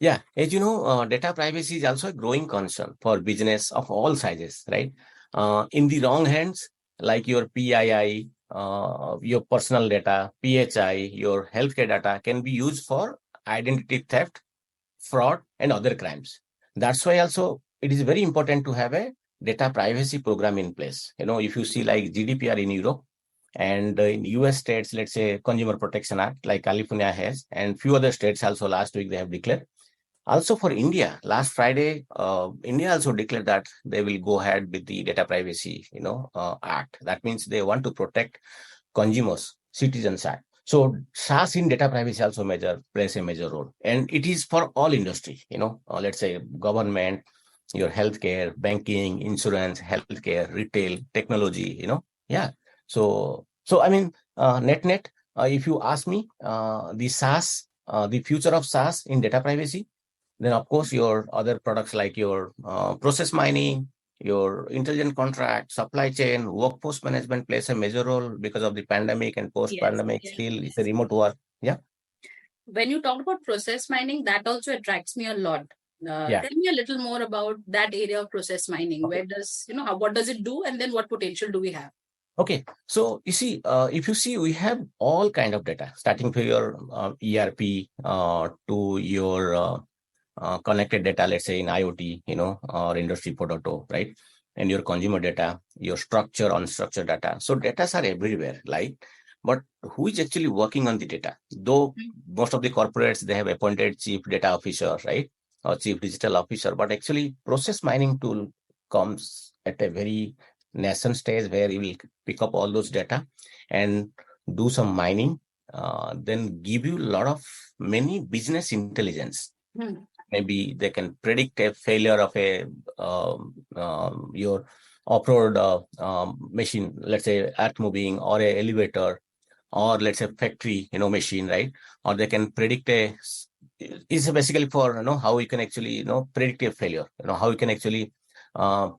Yeah, as you know, data privacy is also a growing concern for business of all sizes, right? In the wrong hands, like your PII, your personal data, PHI, your healthcare data can be used for identity theft, fraud, and other crimes. That's why also it is very important to have a data privacy program in place. You know, if you see like GDPR in Europe and in US states, let's say Consumer Protection Act, like California has, and few other states also last week they have declared. Also for India, last Friday, India also declared that they will go ahead with the data privacy, act. That means they want to protect consumers, citizens act. So SaaS in data privacy also plays a major role, and it is for all industry. Let's say government, your healthcare, banking, insurance, healthcare, retail, technology. Yeah. So I mean, net. If you ask me, the SaaS, the future of SaaS in data privacy, then, of course, your other products like your process mining, your intelligent contract, supply chain, workforce management plays a major role because of the pandemic and Yes, post-pandemic. yes. Still, it's a remote work. Yeah, When you talked about process mining, that also attracts me a lot. yeah. Tell me a little more about that area of process mining. Okay. Where does, what does it do? And then what potential do we have? Okay. So you see, if you see, we have all kind of data, starting from your ERP to your connected data, let's say in IoT, or Industry 4.0, right? And your consumer data, your structure, unstructured data. So data are everywhere, like, but who is actually working on the data? Though most of the corporates, they have appointed chief data officer, right? Or chief digital officer, but actually process mining tool comes at a very nascent stage where you will pick up all those data and do some mining, then give you a lot of many business intelligence. Hmm. Maybe they can predict a failure of your off-road machine, let's say earth moving or a elevator, or let's say factory, machine, right? Or they can predict it's basically for, how you can actually, predict a failure, how you can actually uh,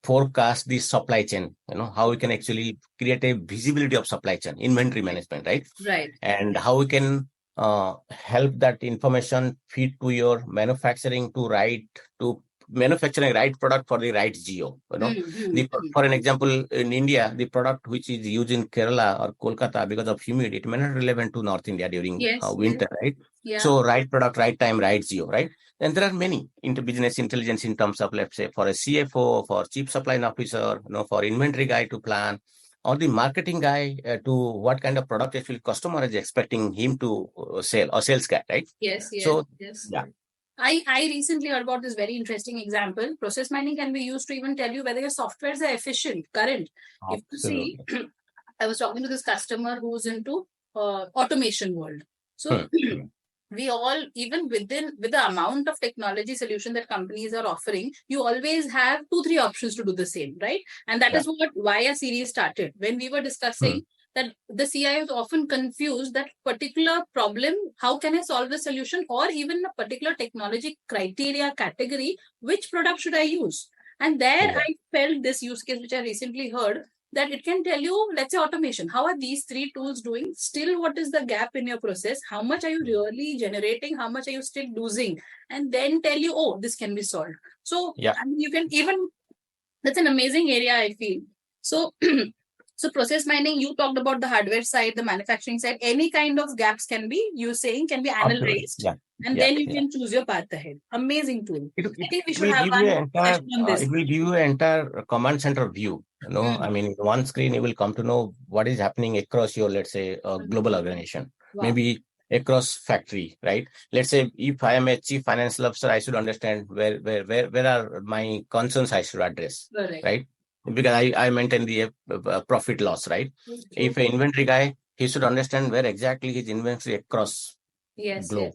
forecast the supply chain, how we can actually create a visibility of supply chain, inventory management, right? Right. And how we can help that information feed to your manufacturing to manufacturing right product for the right geo. For an example, in India, the product which is used in Kerala or Kolkata, because of humidity, it may not relevant to North India during Yes, yes. winter, right? Yeah. So right product, right time, right geo, right? And there are many into business intelligence in terms of, let's say, for a CFO, for chief supply officer, for inventory guy to plan, or the marketing guy to what kind of product actually customer is expecting him to sell, or sales guy, right? Yes, yes, So, yes. yeah. I recently heard about this very interesting example. Process mining can be used to even tell you whether your softwares are efficient, current. If you see, Absolutely. I was talking to this customer who's into automation world. So Hmm. we all, even with the amount of technology solution that companies are offering, you always have 2 3 options to do the same, right? And that Yeah. is what why a series started. When we were discussing that the CIOs often confuse that particular problem, how can I solve the solution, or even a particular technology criteria category, which product should I use? And there Yeah. I felt this use case which I recently heard, that it can tell you, let's say automation, how are these 3 tools doing, still what is the gap in your process, how much are you really generating, how much are you still losing, and then tell you, oh, this can be solved. So Yeah. I mean, you can even, that's an amazing area, I feel. So so process mining, you talked about the hardware side, the manufacturing side, any kind of gaps can be, you saying, can be Absolutely. analyzed, Yeah. and Yeah. then you Yeah. can choose your path ahead. Amazing tool. It, I it, think we it should will have give you one an entire session on this. it will give you an entire command center view. I Hmm. mean, in one screen you will come to know what is happening across your, let's say, global organization. Wow. Maybe across factory, right? Let's say if I am a chief financial officer, I should understand where are my concerns I should address, Correct. right? Because I maintain the profit loss, right? True. If an inventory guy, he should understand where exactly his inventory across Yes, yes. globe.